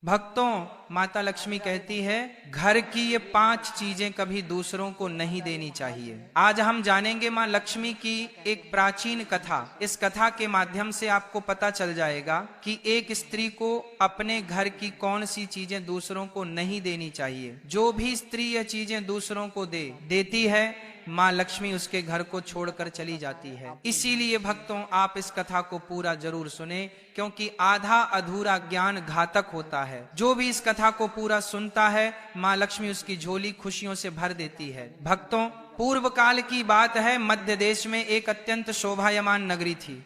भक्तों, माता लक्ष्मी कहती है घर की ये 5 चीजें कभी दूसरों को नहीं देनी चाहिए। आज हम जानेंगे माँ लक्ष्मी की एक प्राचीन कथा। इस कथा के माध्यम से आपको पता चल जाएगा कि एक स्त्री को अपने घर की कौन सी चीजें दूसरों को नहीं देनी चाहिए। जो भी स्त्री ये चीजें दूसरों को देती है, माँ लक्ष्मी उसके घर को छोड़कर चली जाती है। इसीलिए भक्तों, आप इस कथा को पूरा जरूर सुने, क्योंकि आधा अधूरा ज्ञान घातक होता है। जो भी इस कथा को पूरा सुनता है, माँ लक्ष्मी उसकी झोली खुशियों से भर देती है। भक्तों, पूर्व काल की बात है। मध्य देश में एक अत्यंत शोभायमान नगरी थी।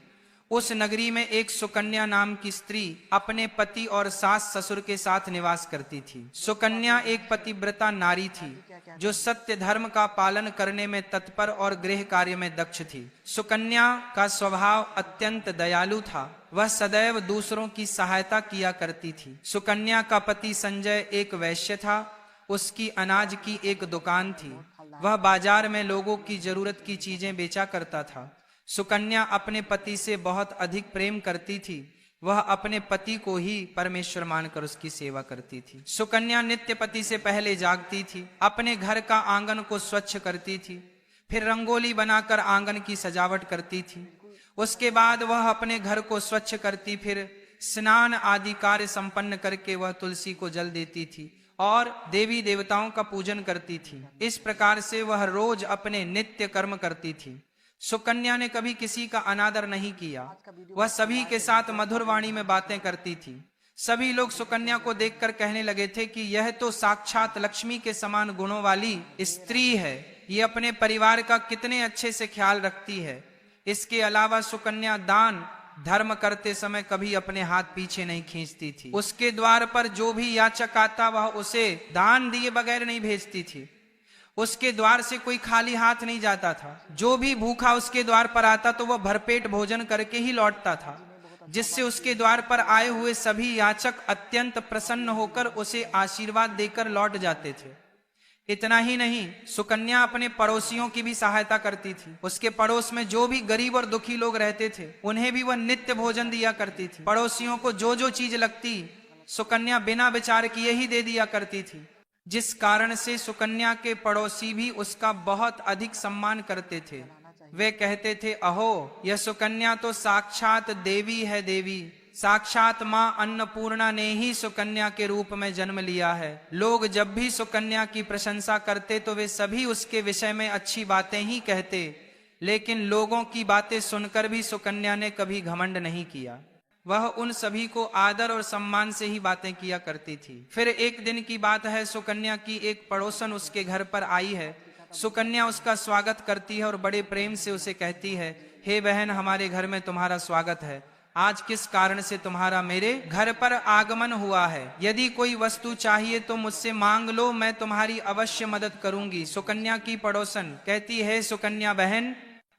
उस नगरी में एक सुकन्या नाम की स्त्री अपने पति और सास ससुर के साथ निवास करती थी। सुकन्या एक पतिव्रता नारी थी जो सत्य धर्म का पालन करने में तत्पर और गृह कार्य में दक्ष थी। सुकन्या का स्वभाव अत्यंत दयालु था। वह सदैव दूसरों की सहायता किया करती थी। सुकन्या का पति संजय एक वैश्य था। उसकी अनाज की एक दुकान थी। वह बाजार में लोगों की जरूरत की चीजें बेचा करता था। सुकन्या अपने पति से बहुत अधिक प्रेम करती थी। वह अपने पति को ही परमेश्वर मानकर उसकी सेवा करती थी। सुकन्या नित्य पति से पहले जागती थी, अपने घर का आंगन को स्वच्छ करती थी, फिर रंगोली बनाकर आंगन की सजावट करती थी। उसके बाद वह अपने घर को स्वच्छ करती, फिर स्नान आदि कार्य संपन्न करके वह तुलसी को जल देती थी और देवी देवताओं का पूजन करती थी। इस प्रकार से वह रोज अपने नित्य कर्म करती थी। सुकन्या ने कभी किसी का अनादर नहीं किया। वह सभी के साथ मधुर वाणी में बातें करती थी। सभी लोग सुकन्या को देखकर कहने लगे थे कि यह तो साक्षात लक्ष्मी के समान गुणों वाली स्त्री है। ये अपने परिवार का कितने अच्छे से ख्याल रखती है। इसके अलावा सुकन्या दान धर्म करते समय कभी अपने हाथ पीछे नहीं खींचती थी। उसके द्वार पर जो भी याचक आता वह उसे दान दिए बगैर नहीं भेजती थी। उसके द्वार से कोई खाली हाथ नहीं जाता था। जो भी भूखा उसके द्वार पर आता तो वह भरपेट भोजन करके ही लौटता था, जिससे उसके द्वार पर आए हुए सभी याचक अत्यंत प्रसन्न होकर उसे आशीर्वाद देकर लौट जाते थे। इतना ही नहीं, सुकन्या अपने पड़ोसियों की भी सहायता करती थी। उसके पड़ोस में जो भी गरीब और दुखी लोग रहते थे उन्हें भी वह नित्य भोजन दिया करती थी। पड़ोसियों को जो जो चीज लगती सुकन्या बिना विचार किए ही दे दिया करती थी, जिस कारण से सुकन्या के पड़ोसी भी उसका बहुत अधिक सम्मान करते थे। वे कहते थे, अहो यह सुकन्या तो साक्षात देवी है। देवी साक्षात माँ अन्नपूर्णा ने ही सुकन्या के रूप में जन्म लिया है। लोग जब भी सुकन्या की प्रशंसा करते तो वे सभी उसके विषय में अच्छी बातें ही कहते, लेकिन लोगों की बातें सुनकर भी सुकन्या ने कभी घमंड नहीं किया। वह उन सभी को आदर और सम्मान से ही बातें किया करती थी। फिर एक दिन की बात है, सुकन्या की एक पड़ोसन उसके घर पर आई है। सुकन्या उसका स्वागत करती है और बड़े प्रेम से उसे कहती है, हे बहन, हमारे घर में तुम्हारा स्वागत है। आज किस कारण से तुम्हारा मेरे घर पर आगमन हुआ है? यदि कोई वस्तु चाहिए तो मुझसे मांग लो, मैं तुम्हारी अवश्य मदद करूंगी। सुकन्या की पड़ोसन कहती है, सुकन्या बहन,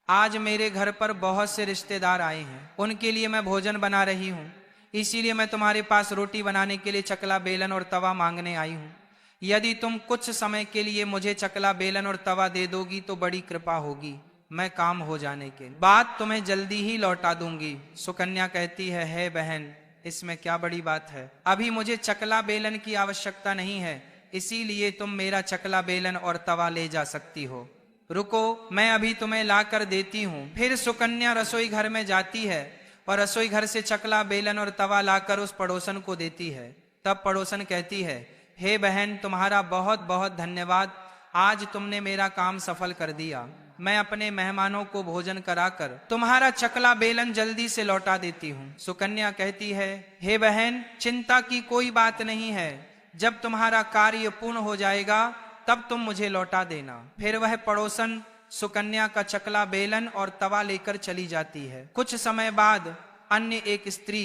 आज मेरे घर पर बहुत से रिश्तेदार आए हैं, उनके लिए मैं भोजन बना रही हूँ। इसीलिए मैं तुम्हारे पास रोटी बनाने के लिए चकला बेलन और तवा मांगने आई हूँ। यदि तुम कुछ समय के लिए मुझे चकला बेलन और तवा दे दोगी तो बड़ी कृपा होगी। मैं काम हो जाने के बाद तुम्हें जल्दी ही लौटा दूंगी। सुकन्या कहती है, हे बहन, इसमें क्या बड़ी बात है? अभी मुझे चकला बेलन की आवश्यकता नहीं है, इसीलिए तुम मेरा चकला बेलन और तवा ले जा सकती हो। रुको, मैं अभी तुम्हें ला कर देती हूँ। फिर सुकन्या रसोई घर में जाती है और रसोई घर से चकला बेलन और तवा लाकर उस पड़ोसन को देती है। तब पड़ोसन कहती है, हे बहन, तुम्हारा बहुत बहुत धन्यवाद। आज तुमने मेरा काम सफल कर दिया। मैं अपने मेहमानों को भोजन कराकर तुम्हारा चकला बेलन जल्दी से लौटा देती हूँ। सुकन्या कहती है, हे बहन, चिंता की कोई बात नहीं है। जब तुम्हारा कार्य पूर्ण हो जाएगा तब तुम मुझे लौटा देना। फिर वह पड़ोसन सुकन्या का चकला बेलन और तवा लेकर चली जाती है। कुछ समय बाद अन्य एक स्त्री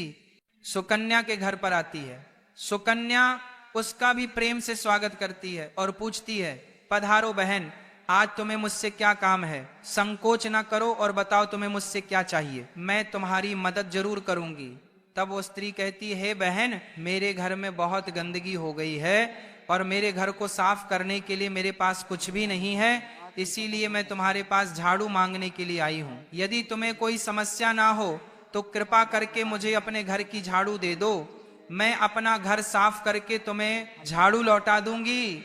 सुकन्या के घर पर आती है। सुकन्या उसका भी प्रेम से स्वागत करती है और पूछती है, पधारो बहन, आज तुम्हें मुझसे क्या काम है? संकोच ना करो और बताओ तुम्हें मुझसे क्या चाहिए, मैं तुम्हारी मदद जरूर करूंगी। तब वो स्त्री कहती है, हे बहन, मेरे घर में बहुत गंदगी हो गई है और मेरे घर को साफ करने के लिए मेरे पास कुछ भी नहीं है, इसीलिए मैं तुम्हारे पास झाड़ू मांगने के लिए आई हूँ। यदि तुम्हें कोई समस्या ना हो तो कृपा करके मुझे अपने घर की झाड़ू दे दो। मैं अपना घर साफ करके तुम्हें झाड़ू लौटा दूंगी।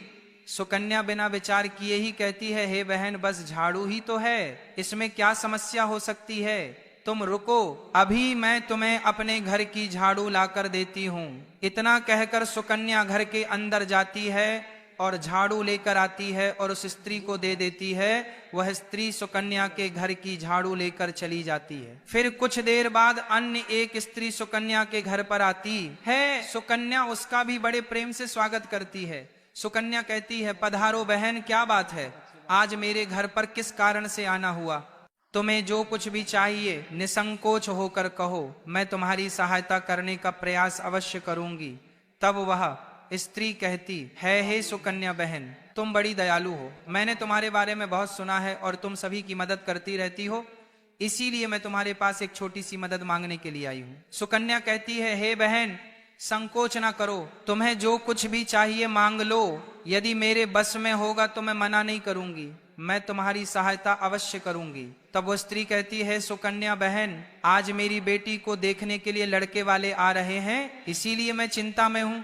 सुकन्या बिना विचार किए ही कहती है, हे बहन, बस झाड़ू ही तो है, इसमें क्या समस्या हो सकती है? तुम रुको, अभी मैं तुम्हें अपने घर की झाड़ू लाकर देती हूँ। इतना कहकर सुकन्या घर के अंदर जाती है और झाड़ू लेकर आती है और उस स्त्री को दे देती है। वह स्त्री सुकन्या के घर की झाड़ू लेकर चली जाती है। फिर कुछ देर बाद अन्य एक स्त्री सुकन्या के घर पर आती है। सुकन्या उसका भी बड़े प्रेम से स्वागत करती है। सुकन्या कहती है, पधारो बहन, क्या बात है, आज मेरे घर पर किस कारण से आना हुआ? तुम्हें जो कुछ भी चाहिए निसंकोच होकर कहो, मैं तुम्हारी सहायता करने का प्रयास अवश्य करूंगी। तब वह स्त्री कहती है, हे सुकन्या बहन, तुम बड़ी दयालु हो, मैंने तुम्हारे बारे में बहुत सुना है और तुम सभी की मदद करती रहती हो, इसीलिए मैं तुम्हारे पास एक छोटी सी मदद मांगने के लिए आई हूँ। सुकन्या कहती है, हे बहन, संकोच ना करो, तुम्हें जो कुछ भी चाहिए मांग लो, यदि मेरे बस में होगा तो मैं मना नहीं करूंगी, मैं तुम्हारी सहायता अवश्य करूंगी। तब वो स्त्री कहती है, सुकन्या बहन, आज मेरी बेटी को देखने के लिए लड़के वाले आ रहे हैं, इसीलिए मैं चिंता में हूं।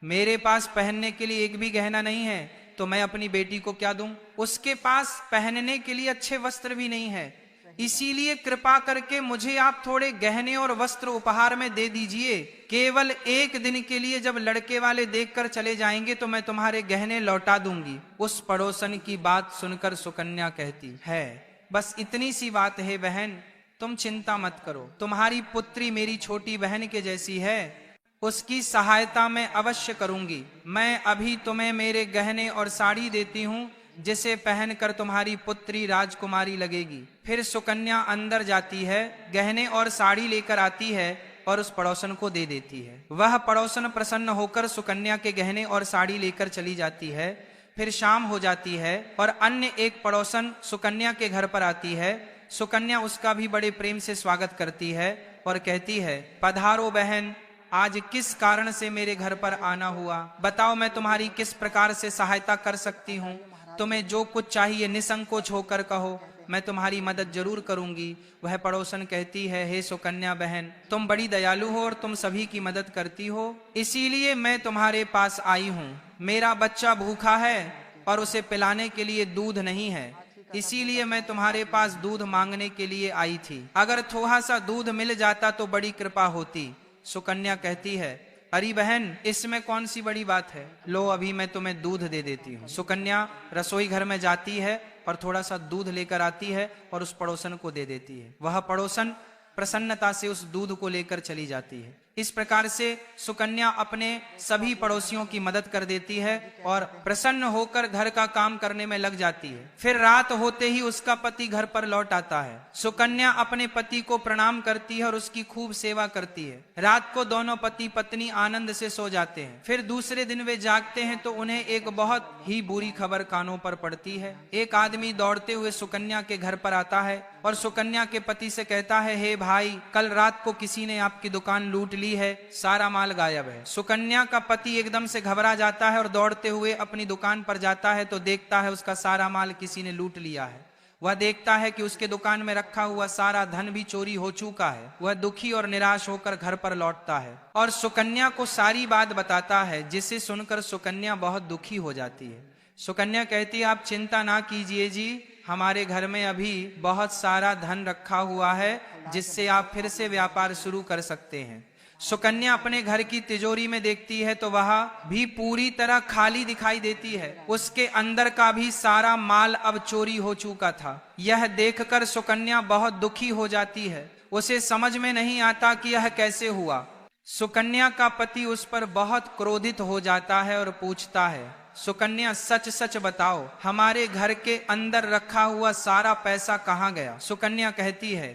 मेरे पास पहनने के लिए एक भी गहना नहीं है, तो मैं अपनी बेटी को क्या दूं? उसके पास पहनने के लिए अच्छे वस्त्र भी नहीं है, इसीलिए कृपा करके मुझे आप थोड़े गहने और वस्त्र उपहार में दे दीजिए। केवल एक दिन के लिए जब लड़के वाले देखकर चले जाएंगे तो मैं तुम्हारे गहने लौटा दूंगी। उस पड़ोसन की बात सुनकर सुकन्या कहती है, बस इतनी सी बात है बहन, तुम चिंता मत करो, तुम्हारी पुत्री मेरी छोटी बहन के जैसी है, उसकी सहायता मैं अवश्य करूंगी। मैं अभी तुम्हें मेरे गहने और साड़ी देती हूँ, जिसे पहनकर तुम्हारी पुत्री राजकुमारी लगेगी। फिर सुकन्या अंदर जाती है, गहने और साड़ी लेकर आती है और उस पड़ोसन को दे देती है। वह पड़ोसन प्रसन्न होकर सुकन्या के गहने और साड़ी लेकर चली जाती है। फिर शाम हो जाती है और अन्य एक पड़ोसन सुकन्या के घर पर आती है। सुकन्या उसका भी बड़े प्रेम से स्वागत करती है और कहती है, पधारो बहन, आज किस कारण से मेरे घर पर आना हुआ? बताओ, मैं तुम्हारी किस प्रकार से सहायता कर सकती हूँ? तुम्हें जो कुछ चाहिए निसंकोच होकर कहो, मैं तुम्हारी मदद जरूर करूंगी। वह पड़ोसन कहती है, हे सुकन्या बहन, तुम बड़ी दयालु हो और तुम सभी की मदद करती हो, इसीलिए मैं तुम्हारे पास आई हूँ। मेरा बच्चा भूखा है और उसे पिलाने के लिए दूध नहीं है, इसीलिए मैं तुम्हारे पास दूध मांगने के लिए आई थी। अगर थोड़ा सा दूध मिल जाता तो बड़ी कृपा होती। सुकन्या कहती है, अरे बहन, इसमें कौन सी बड़ी बात है, लो अभी मैं तुम्हें दूध दे देती हूँ। सुकन्या रसोई घर में जाती है और थोड़ा सा दूध लेकर आती है और उस पड़ोसन को दे देती है। वह पड़ोसन प्रसन्नता से उस दूध को लेकर चली जाती है। इस प्रकार से सुकन्या अपने सभी पड़ोसियों की मदद कर देती है और प्रसन्न होकर घर का काम करने में लग जाती है। फिर रात होते ही उसका पति घर पर लौट आता है। सुकन्या अपने पति को प्रणाम करती है और उसकी खूब सेवा करती है। रात को दोनों पति पत्नी आनंद से सो जाते हैं। फिर दूसरे दिन वे जागते हैं तो उन्हें एक बहुत ही बुरी खबर कानों पर पड़ती है। एक आदमी दौड़ते हुए सुकन्या के घर पर आता है और सुकन्या के पति से कहता है, हे भाई, कल रात को किसी ने आपकी दुकान लूट ली है, सारा माल गायब है। सुकन्या का पति एकदम से घबरा जाता है और दौड़ते हुए अपनी दुकान पर जाता है तो देखता है उसका सारा माल किसी ने लूट लिया है। वह देखता है कि उसके दुकान में रखा हुआ सारा धन भी चोरी हो चुका है। वह दुखी और निराश होकर घर पर लौटता है और सुकन्या को सारी बात बताता है, जिसे सुनकर सुकन्या बहुत दुखी हो जाती है। सुकन्या कहती है, आप चिंता ना कीजिए जी, हमारे घर में अभी बहुत सारा धन रखा हुआ है, जिससे आप फिर से व्यापार शुरू कर सकते हैं। सुकन्या अपने घर की तिजोरी में देखती है तो वह भी पूरी तरह खाली दिखाई देती है। उसके अंदर का भी सारा माल अब चोरी हो चुका था। यह देखकर सुकन्या बहुत दुखी हो जाती है। उसे समझ में नहीं आता कि यह कैसे हुआ। सुकन्या का पति उस पर बहुत क्रोधित हो जाता है और पूछता है, सुकन्या, सच सच बताओ, हमारे घर के अंदर रखा हुआ सारा पैसा कहाँ गया? सुकन्या कहती है,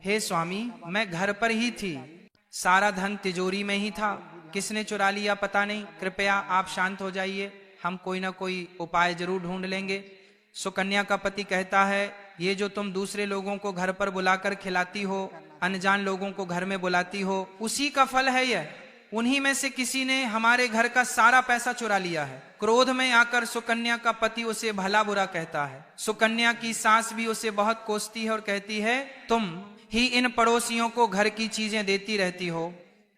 हे स्वामी, मैं घर पर ही थी, सारा धन तिजोरी में ही था, किसने चुरा लिया पता नहीं, कृपया आप शांत हो जाइए, हम कोई ना कोई उपाय जरूर ढूंढ लेंगे। सुकन्या का पति कहता है, ये जो तुम दूसरे लोगों को घर पर बुलाकर खिलाती हो, अनजान लोगों को घर में बुलाती हो, उसी का फल है यह। उन्हीं में से किसी ने हमारे घर का सारा पैसा चुरा लिया है। क्रोध में आकर सुकन्या का पति उसे भला बुरा कहता है। सुकन्या की सास भी उसे बहुत कोसती है और कहती है, तुम ही इन पड़ोसियों को घर की चीजें देती रहती हो,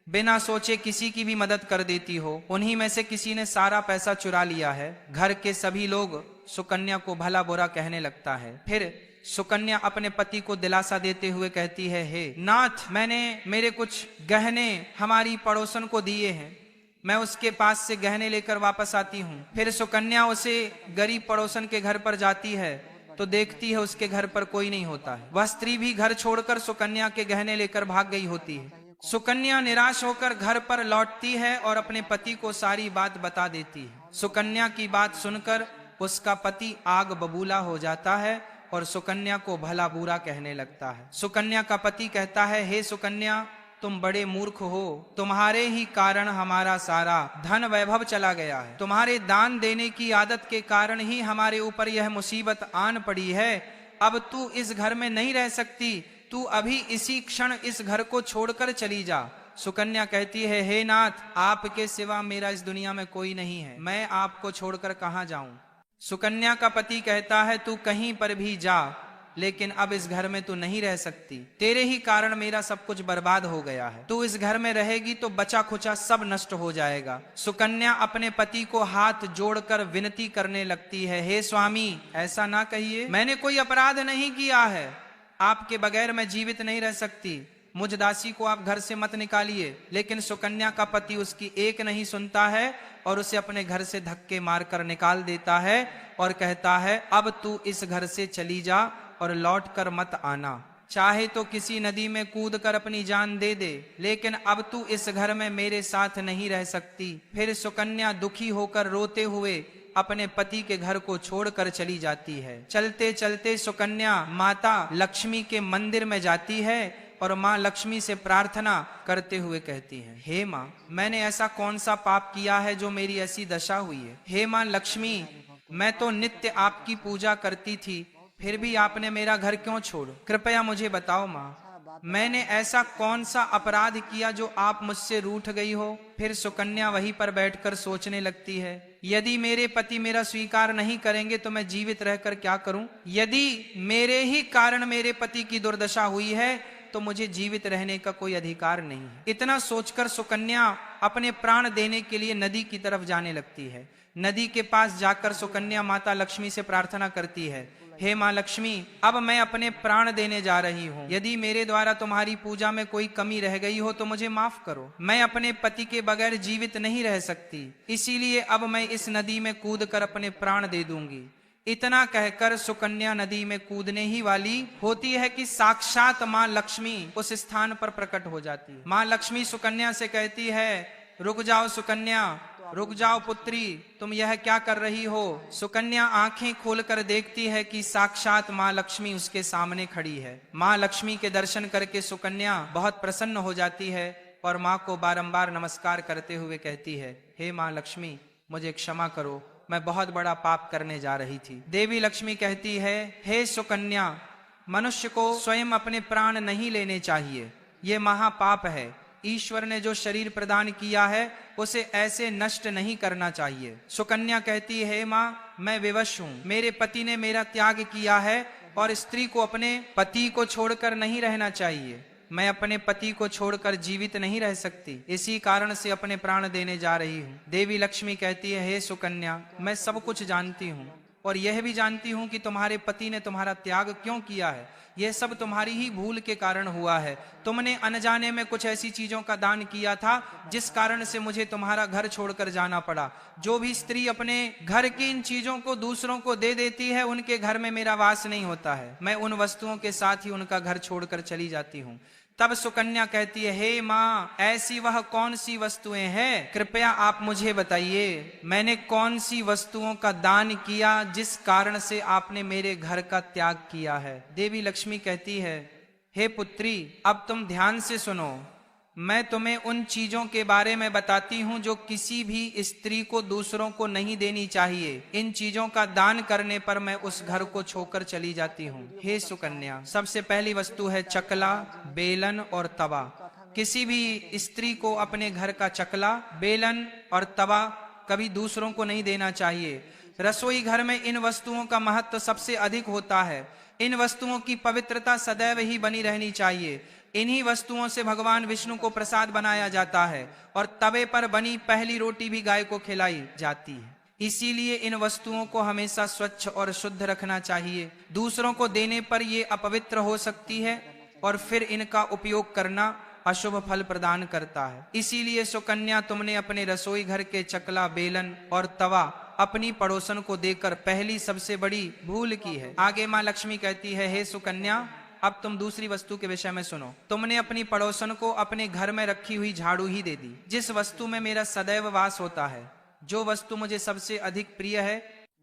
बिना सोचे किसी की भी मदद कर देती हो। उन्हीं में से किसी ने सारा पैसा चुरा लिया है। घर के सभी लोग सुकन्या को भला बुरा कहने लगता है। फिर सुकन्या अपने पति को दिलासा देते हुए कहती है, हे नाथ, मैंने मेरे कुछ गहने हमारी पड़ोसन को दिए हैं, मैं उसके पास से गहने लेकर वापस आती हूँ। फिर सुकन्या उसे गरीब पड़ोसन के घर पर जाती है तो देखती है उसके घर पर कोई नहीं होता है। वह स्त्री भी घर छोड़कर सुकन्या के गहने लेकर भाग गई होती है। सुकन्या निराश होकर घर पर लौटती है और अपने पति को सारी बात बता देती है। सुकन्या की बात सुनकर उसका पति आग बबूला हो जाता है और सुकन्या को भला बुरा कहने लगता है। सुकन्या का पति कहता है, हे सुकन्या, तुम बड़े मूर्ख हो, तुम्हारे ही कारण हमारा सारा धन वैभव चला गया है। तुम्हारे दान देने की आदत के कारण ही हमारे ऊपर यह मुसीबत आन पड़ी है। अब तू इस घर में नहीं रह सकती, तू अभी इसी क्षण इस घर को छोड़कर चली जा। सुकन्या कहती है, हे नाथ, आपके सिवा मेरा इस दुनिया में कोई नहीं है, मैं आपको छोड़कर कहाँ जाऊं। सुकन्या का पति कहता है, तू कहीं पर भी जा, लेकिन अब इस घर में तू नहीं रह सकती। तेरे ही कारण मेरा सब कुछ बर्बाद हो गया है। तू इस घर में रहेगी तो बचा खुचा सब नष्ट हो जाएगा। सुकन्या अपने पति को हाथ जोड़कर विनती करने लगती है, हे स्वामी, ऐसा ना कहिए, मैंने कोई अपराध नहीं किया है, आपके बगैर मैं जीवित नहीं रह सकती, मुझ दासी को आप घर से मत निकालिए। लेकिन सुकन्या का पति उसकी एक नहीं सुनता है और उसे अपने घर से धक्के मारकर निकाल देता है और कहता है, अब तू इस घर से चली जा और लौट कर मत आना। चाहे तो किसी नदी में कूद कर अपनी जान दे दे, लेकिन अब तू इस घर में मेरे साथ नहीं रह सकती। फिर सुकन्या दुखी होकर रोते हुए अपने पति के घर को छोड़कर चली जाती है। चलते चलते सुकन्या माता लक्ष्मी के मंदिर में जाती है और माँ लक्ष्मी से प्रार्थना करते हुए कहती है, हे माँ, मैंने ऐसा कौन सा पाप किया है जो मेरी ऐसी दशा हुई है। हे माँ लक्ष्मी, मैं तो नित्य आपकी पूजा करती थी, फिर भी आपने मेरा घर क्यों छोड़ा? कृपया मुझे बताओ माँ, मैंने ऐसा कौन सा अपराध किया जो आप मुझसे रूठ गई हो? फिर सुकन्या वहीं पर बैठकर सोचने लगती है, यदि मेरे पति मेरा स्वीकार नहीं करेंगे तो मैं जीवित रहकर क्या करूं? यदि मेरे ही कारण मेरे पति की दुर्दशा हुई है तो मुझे जीवित रहने का कोई अधिकार नहीं है। इतना सोचकर सुकन्या अपने प्राण देने के लिए नदी की तरफ जाने लगती है। नदी के पास जाकर सुकन्या माता लक्ष्मी से प्रार्थना करती है, हे माँ लक्ष्मी, अब मैं अपने प्राण देने जा रही हूँ। यदि मेरे द्वारा तुम्हारी पूजा में कोई कमी रह गई हो तो मुझे माफ करो। मैं अपने पति के बगैर जीवित नहीं रह सकती, इसीलिए अब मैं इस नदी में कूदकर अपने प्राण दे दूंगी। इतना कहकर सुकन्या नदी में कूदने ही वाली होती है कि साक्षात माँ लक्ष्मी उस स्थान पर प्रकट हो जाती है। माँ लक्ष्मी सुकन्या से कहती है, रुक जाओ सुकन्या, रुक जाओ पुत्री, तुम यह क्या कर रही हो? सुकन्या आंखें खोलकर देखती है कि साक्षात माँ लक्ष्मी उसके सामने खड़ी है। माँ लक्ष्मी के दर्शन करके सुकन्या बहुत प्रसन्न हो जाती है और माँ को बारंबार नमस्कार करते हुए कहती है, हे माँ लक्ष्मी, मुझे क्षमा करो, मैं बहुत बड़ा पाप करने जा रही थी। देवी लक्ष्मी कहती है, हे सुकन्या, मनुष्य को स्वयं अपने प्राण नहीं लेने चाहिए, ये महापाप है। ईश्वर ने जो शरीर प्रदान किया है उसे ऐसे नष्ट नहीं करना चाहिए। सुकन्या कहती है, माँ, मैं विवश हूँ, मेरे पति ने मेरा त्याग किया है और स्त्री को अपने पति को छोड़कर नहीं रहना चाहिए। मैं अपने पति को छोड़कर जीवित नहीं रह सकती, इसी कारण से अपने प्राण देने जा रही हूँ। देवी लक्ष्मी कहती है, हे सुकन्या, मैं सब कुछ जानती हूँ और यह भी जानती हूँ कि तुम्हारे पति ने तुम्हारा त्याग क्यों किया है। यह सब तुम्हारी ही भूल के कारण हुआ है। तुमने अनजाने में कुछ ऐसी चीजों का दान किया था जिस कारण से मुझे तुम्हारा घर छोड़कर जाना पड़ा। जो भी स्त्री अपने घर की इन चीजों को दूसरों को दे देती है, उनके घर में मेरा वास नहीं होता है। मैं उन वस्तुओं के साथ ही उनका घर छोड़कर चली जाती हूँ। तब सुकन्या कहती है, हे माँ, ऐसी वह कौन सी वस्तुएं हैं, कृपया आप मुझे बताइए। मैंने कौन सी वस्तुओं का दान किया जिस कारण से आपने मेरे घर का त्याग किया है? देवी लक्ष्मी कहती है, हे पुत्री, अब तुम ध्यान से सुनो, मैं तुम्हें उन चीजों के बारे में बताती हूँ जो किसी भी स्त्री को दूसरों को नहीं देनी चाहिए। इन चीजों का दान करने पर मैं उस घर को छोड़कर चली जाती हूँ। हे सुकन्या, सबसे पहली वस्तु है चकला, बेलन और तवा। किसी भी स्त्री को अपने घर का चकला, बेलन और तवा कभी दूसरों को नहीं देना चाहिए। रसोई घर में इन वस्तुओं का महत्व सबसे अधिक होता है। इन वस्तुओं की पवित्रता सदैव ही बनी रहनी चाहिए। इन्हीं वस्तुओं से भगवान विष्णु को प्रसाद बनाया जाता है और तवे पर बनी पहली रोटी भी गाय को खिलाई जाती है। इसीलिए इन वस्तुओं को हमेशा स्वच्छ और शुद्ध रखना चाहिए। दूसरों को देने पर ये अपवित्र हो सकती है और फिर इनका उपयोग करना अशुभ फल प्रदान करता है। इसीलिए सुकन्या, तुमने अपने रसोई घर के चकला, बेलन और तवा अपनी पड़ोसन को देकर पहली सबसे बड़ी भूल की है। आगे माँ लक्ष्मी कहती है, हे सुकन्या, अब तुम दूसरी वस्तु के विषय में सुनो। तुमने अपनी पड़ोसन को अपने घर में रखी हुई झाड़ू ही दे दी। जिस वस्तु में मेरा सदैव वास होता है, जो वस्तु मुझे सबसे अधिक प्रिय है,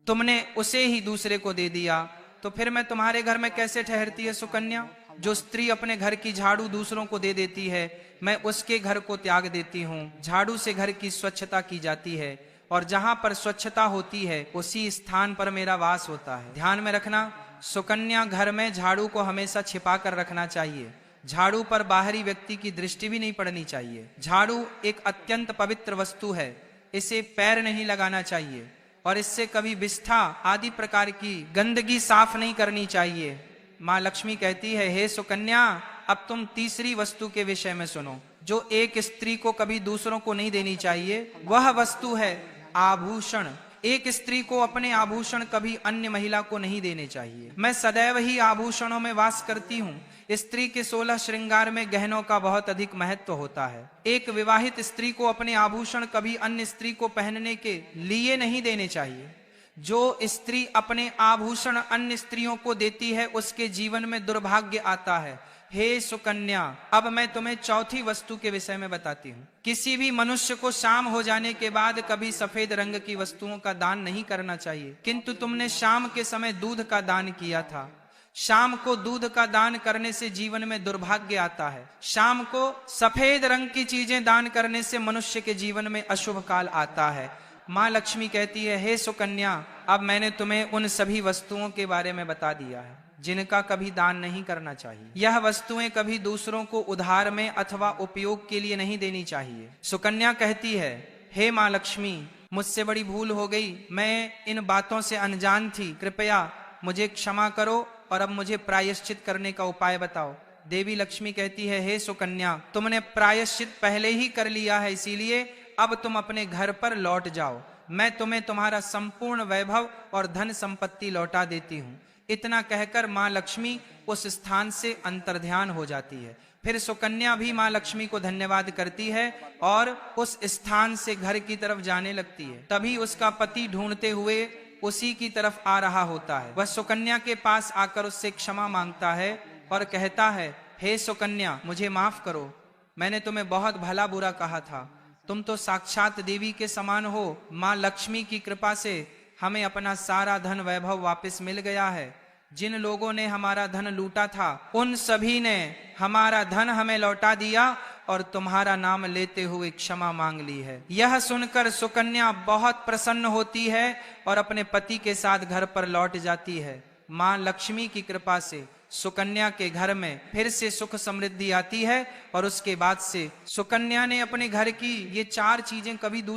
तुमने उसे ही दूसरे को दे दिया, तो फिर मैं तुम्हारे घर में कैसे ठहरती है सुकन्या? जो स्त्री अपने घर की झाड़ू दूसरों को दे देती है, मैं उसके घर को त्याग देती हूँ। झाड़ू से घर की स्वच्छता की जाती है और जहां पर स्वच्छता होती है उसी स्थान पर मेरा वास होता है। ध्यान में रखना सुकन्या, घर में झाड़ू को हमेशा छिपा कर रखना चाहिए। झाड़ू पर बाहरी व्यक्ति की दृष्टि भी नहीं पड़नी चाहिए। झाड़ू एक अत्यंत पवित्र वस्तु है, इसे पैर नहीं लगाना चाहिए और इससे कभी विष्ठा आदि प्रकार की गंदगी साफ नहीं करनी चाहिए। माँ लक्ष्मी कहती है, हे सुकन्या, अब तुम तीसरी वस्तु के विषय में सुनो, जो एक स्त्री को कभी दूसरों को नहीं देनी चाहिए। वह वस्तु है आभूषण। एक स्त्री को अपने आभूषण कभी अन्य महिला को नहीं देने चाहिए। मैं सदैव ही आभूषणों में वास करती हूँ। स्त्री के 16 श्रृंगार में गहनों का बहुत अधिक महत्व होता है। एक विवाहित स्त्री को अपने आभूषण कभी अन्य स्त्री को पहनने के लिए नहीं देने चाहिए। जो स्त्री अपने आभूषण अन्य स्त्रियों को देती है, उसके जीवन में दुर्भाग्य आता है। हे सुकन्या, अब मैं तुम्हें चौथी वस्तु के विषय में बताती हूँ। किसी भी मनुष्य को शाम हो जाने के बाद कभी सफेद रंग की वस्तुओं का दान नहीं करना चाहिए, किंतु तुमने शाम के समय दूध का दान किया था। शाम को दूध का दान करने से जीवन में दुर्भाग्य आता है। शाम को सफेद रंग की चीजें दान करने से मनुष्य के जीवन में अशुभ काल आता है। माँ लक्ष्मी कहती है, हे सुकन्या, अब मैंने तुम्हें उन सभी वस्तुओं के बारे में बता दिया है जिनका कभी दान नहीं करना चाहिए। यह वस्तुएं कभी दूसरों को उधार में अथवा उपयोग के लिए नहीं देनी चाहिए। सुकन्या कहती है, हे माँ लक्ष्मी, मुझसे बड़ी भूल हो गई, मैं इन बातों से अनजान थी, कृपया मुझे क्षमा करो और अब मुझे प्रायश्चित करने का उपाय बताओ। देवी लक्ष्मी कहती है, हे सुकन्या, तुमने प्रायश्चित पहले ही कर लिया है, इसीलिए अब तुम अपने घर पर लौट जाओ। मैं तुम्हें तुम्हारा संपूर्ण वैभव और धन संपत्ति लौटा देती हूँ। इतना कहकर माँ लक्ष्मी उस स्थान से अंतर्ध्यान हो जाती है। फिर सुकन्या भी माँ लक्ष्मी को धन्यवाद करती है और उस स्थान से घर की तरफ जाने लगती है। तभी उसका पति ढूंढते हुए उसी की तरफ आ रहा होता है। वह सुकन्या के पास आकर उससे क्षमा मांगता है और कहता है, हे सुकन्या, मुझे माफ करो, मैंने तुम्हें बहुत भला बुरा कहा था। तुम तो साक्षात देवी के समान हो। माँ लक्ष्मी की कृपा से हमें अपना सारा धन वैभव वापस मिल गया है। जिन लोगों ने हमारा धन लूटा था, उन सभी ने हमारा धन हमें लौटा दिया और तुम्हारा नाम लेते हुए क्षमा मांग ली है। यह सुनकर सुकन्या बहुत प्रसन्न होती है और अपने पति के साथ घर पर लौट जाती है। माँ लक्ष्मी की कृपा से सुकन्या के घर में फिर से सुख समृद्धि आती है और उसके बाद से सुकन्या ने अपने घर की ये 4 चीजें कभी दूसरी